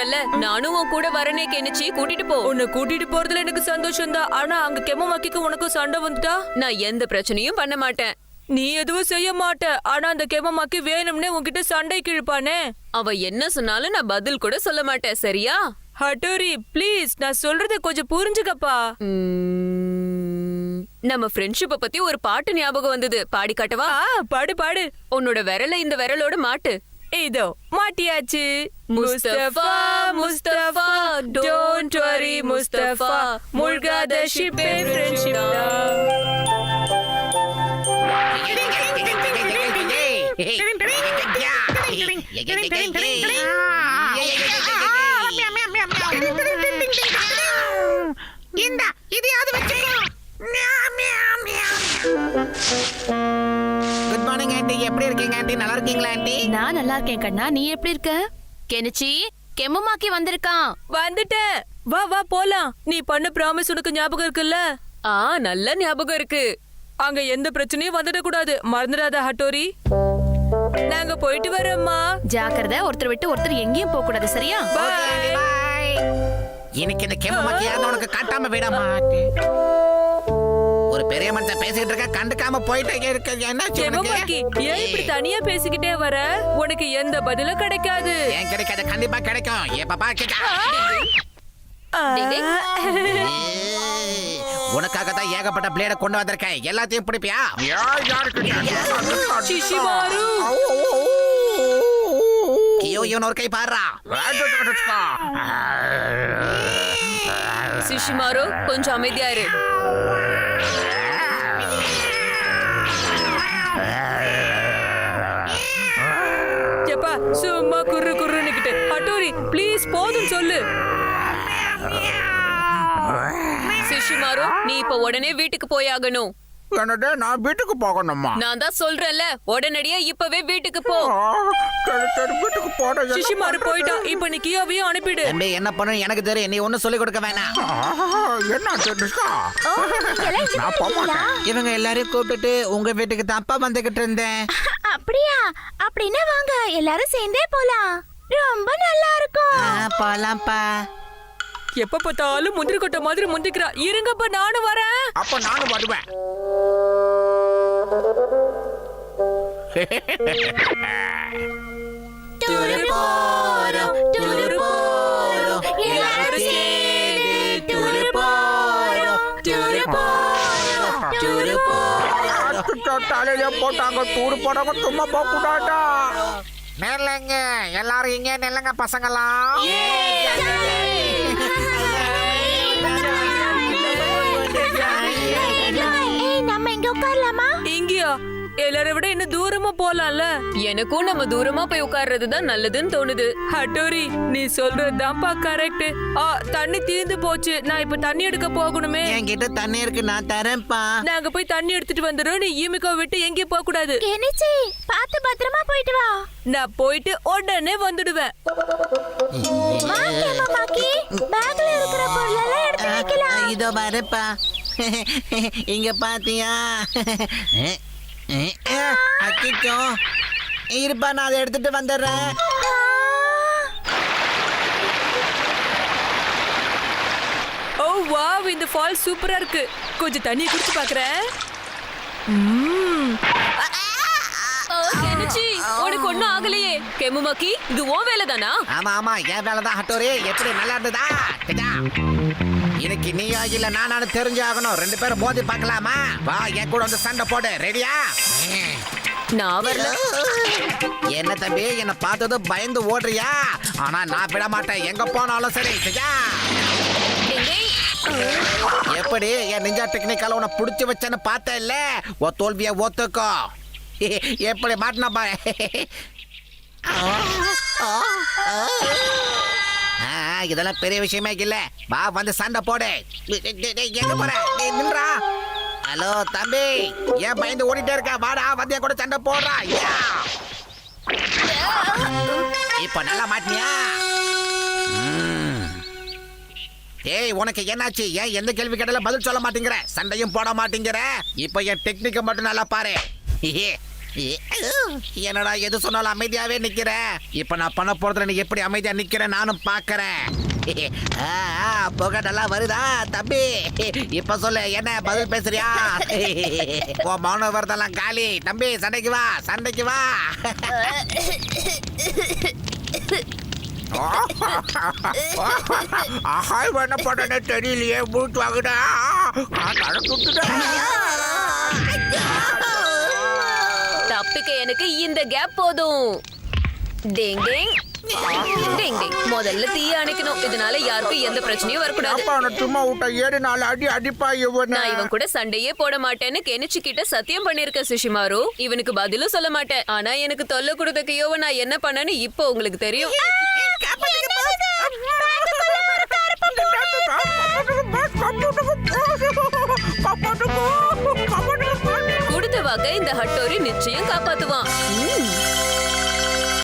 சொன்னல, நானும் உன் கூட வரனே கெனிச்சி, கூட்டிட்டு போ. உன்னை கூட்டிட்டு போறதுல எனக்கு சந்தோஷம் தான். ஆனா அங்க கெமமாக்கிக்கு உனக்கும் சண்டை வந்துட்டா நான் எந்த பிரச்சனையும் பண்ண மாட்டேன். நீ எதுவும் செய்ய மாட்ட. ஆனா அந்த கெமமாக்கி வேணும்னே உன்கிட்ட சண்டை கிழிப்பானே. அவ என்ன சொன்னாலும் நான் பதில் கூட சொல்ல மாட்டேன், சரியா? ஹட்டோரி ப்ளீஸ், நான் சொல்றத கொஞ்சம் புரிஞ்சுக்கப்பா. நம்ம ஃப்ரெண்ட்ஷிப்ப பத்தி ஒரு பாட்டு ஞாபகம் வந்தது, பாடி காட்டவா? பாடு பாடு. உன்னோட விரல இந்த விரலோட மாட்டு. இதோ மாட்டியாச்சு. முஸ்தபா முஸ்தபா டோன்ட் வரி முஸ்தபா, மூழ்காத ஷிப்பே ஃப்ரெண்ட்ஷிப் தான். குட் மார்னிங் ஆண்டி, எப்படி இருக்கீங்க ஆண்டி? நல்லா இருக்கீங்களா ஆண்டி? நான் நல்லா இருக்கேன் கண்ணா, நீ எப்படி இருக்க? கெனிச்சி கெம்முமாக்கி வந்திருக்கான். வந்துட்டேன். வா வா போலாம். நீ பண்ண ப்ராமிஸ் உனக்கு ஞாபகம் இருக்குல்ல? நல்ல ஞாபகம் இருக்கு. அங்க எந்த பிரச்சனையும் வந்துட கூடாது, மறந்துடாத ஹட்டோரி. நாங்க போயிட்டு வரோம்மா. ஜாக்கிரதை, ஒருத்தர் விட்டு ஒருத்தர் எங்கேயும் போக கூடாது, சரியா? இன்னைக்கு இந்த கெம்முமாக்கியாவது உனக்கு காட்டாம விடாமா? ஒரு பெரிய மனுஷன் பேசிக்கிட்டு இருக்க, கண்டுக்காம போயிட்டே இருக்க. என்னாச்சு உனக்கு? ஏன் இப்படி தனியா பேசிக்கிட்டே வர? உனக்கு எந்த பதிலும் கிடைக்காது. ஏன் கிடைக்காது? கண்டிப்பா கிடைக்கும். ஏ பாப்பா உனக்காக தான் ஏகப்பட்ட பிளேட கொண்டு வந்திருக்கேன். எல்லாத்தையும் பிடிப்பியா? சிஷிமாரு, ஐயோ இவன் ஒரு கை பாடுறா. சிஷிமாரு கொஞ்சம் அமைதியா இரு. எப்பா சும்மா குர்ரு குர்ருன்னுக்கிட்டு. ஹட்டோரி ப்ளீஸ் போதும் சொல்லு. சிஷிமாரு, நீ இப்ப உடனே வீட்டுக்கு போயாகணும். என்னடா நான் வீட்டுக்கு போகணுமா? நான் தான் சொல்றேன்ல, உடனடியா இப்பவே வீட்டுக்கு போ. வீட்டுக்கு போட சிஷிமாரு போயிட்டா. இப்ப நீ கியோவையும் அனுப்பிடு. தம்பி என்ன பண்ணணும் எனக்கு தெரியும், நீ ஒன்னும் சொல்லி கொடுக்க வேணாம். இவங்க எல்லாரையும் கூப்பிட்டுட்டு உங்க வீட்டுக்கு தப்பா வந்துகிட்டு இருந்தேன். அப்படியா? அப்படின்னா வாங்க எல்லாரும் சேர்ந்தே போலாம், ரொம்ப நல்லா இருக்கும். போலாம்ப்பா. எப்ப பார்த்தாலும் முந்திரி கொட்டை மாதிரி முந்திக்கிறா. இருங்கப்பா நானும் வரேன். அப்ப நானும் வருவேன். போட்டாங்க டூர் போடாம சும்மா போக கூடாதா? நெல்லுங்க எல்லாரும் இங்க நெல்லுங்க பசங்களாம். நம்ம இங்க உட்காரலாமா? இங்கயா? எல்லாரை விட இன்னும் தூரமா போலாம்ல. எனக்கும் நம்ம தூரமா போய் உட்கார்றதுதான் நல்லதுன்னு தோணுது. ஹட்டோரி நீ சொல்றதுதான்ப்பா கரெக்ட். தண்ணி தீர்ந்து போச்சு. நான் இப்ப தண்ணி எடுக்க போகணுமே. என்கிட்ட தண்ணி இருக்கு, நான் தரேன்ப்பா. நாங்க போய் தண்ணி எடுத்துட்டு வந்துடுறோம். நீ ஈமிக்கோ விட்டு எங்கேயும் போக கூடாது. கெனிச்சி பார்த்து பத்திரமா போயிட்டு வா. நான் போயிட்டு உடனே வந்துடுவேன். பேக்ல இருக்கிற பொருளெல்லாம் எடுத்து வைக்கலாம். இதோ வரப்பா. இங்க பாத்தியா? அக்கிச்சோ இருப்பா, நான் அதை எடுத்துட்டு வந்துடுறேன். ஓ வாவ், இந்த ஃபால் சூப்பரா இருக்கு. கொஞ்சம் தண்ணி குடிச்சு பாக்குறேன். கெனிச்சி, உனக்கு ஒண்ணும் ஆகலையே. கெமுமாக்கி, இது உன் வேலைதானா? ஆமா ஆமா, என் வேலைதான் ஹட்டோரி. எப்படி நல்லா இருந்ததா? இன்னைக்கு நீயா இல்ல நானு தெரிஞ்சாகணும். ரெண்டு பேரும் மோதி பார்க்கலாமா? வா என் கூட வந்து சண்டை போடு. ரெடியா? நான் வரல. என்ன தம்பி, என்ன பார்த்ததும் பயந்து ஓடுறியா? ஆனா நான் விட மாட்டேன், எங்க போனாலும் சரி. எப்படி என் நிஞ்சா டெக்னிக்கால உன்னை புடிச்சு வச்சேன்னு பார்த்த இல்ல? ஓ தோல்விய ஒத்துக்கோ. எப்படி மாட்டினா பாரு. இதெல்லாம் பெரிய விஷயமே இல்ல. வா வந்து சண்டை போடு. எங்க போற? நின்றா. ஹலோ தம்பி, ஏன் பயந்து ஓடிட்டே இருக்க? வாடா வந்து கூட சண்டை போடுறா. இப்ப நல்லா மாட்டினியா? ஏய் உனக்கு என்னாச்சு? ஏன் எந்த கேள்வி கேட்டாலும் பதில் சொல்ல மாட்டேங்கிற? சண்டையும் போட மாட்டேங்கிற? இப்ப என் டெக்னிக்க மட்டும் நல்லா பாரு. என்னடா எது சொன்னாலும் அமைதியாவே நிக்கிற. இப்ப நான் பண்ண போறதுல நீ எப்படி அமைதியா நிக்கிற நானும் பாக்குறேன். புகை நல்லா வருதா தம்பி? இப்ப சொல்லு, என்ன பதில் பேசுறியா? ஓ மௌன வரதெல்லாம் காலி. தம்பி சண்டைக்கு வா, சண்டைக்கு வா. என்ன பண்ணனே தெரியலையே, மூச்சு வாங்குடா. தப்பிக்க எனக்கு இந்த கேப் போதும். டிங் டிங் டிங் டிங். முதல்ல தீய அணைக்கணும். இதனால யாருக்கும் எந்த பிரச்சனையும் வரக்கூடாது. சும்மா விட்டா 7 அடி அடிப்பா இவன். நான் இவன் கூட சண்டையே போட மாட்டேன்னு கெனிச்சு கிட்ட சத்தியம் பண்ணிருக்கேன் சுஷிமாரு. இவனுக்கு பதிலும் சொல்ல மாட்டேன். ஆனா எனக்கு தொல்லை கொடுத்த கியோவை நான் என்ன பண்ணேன்னு இப்போ உங்களுக்கு தெரியும். கொடுத்த வாக்க இந்த ஹட்டோரி நிச்சயம் காப்பாத்துவான்.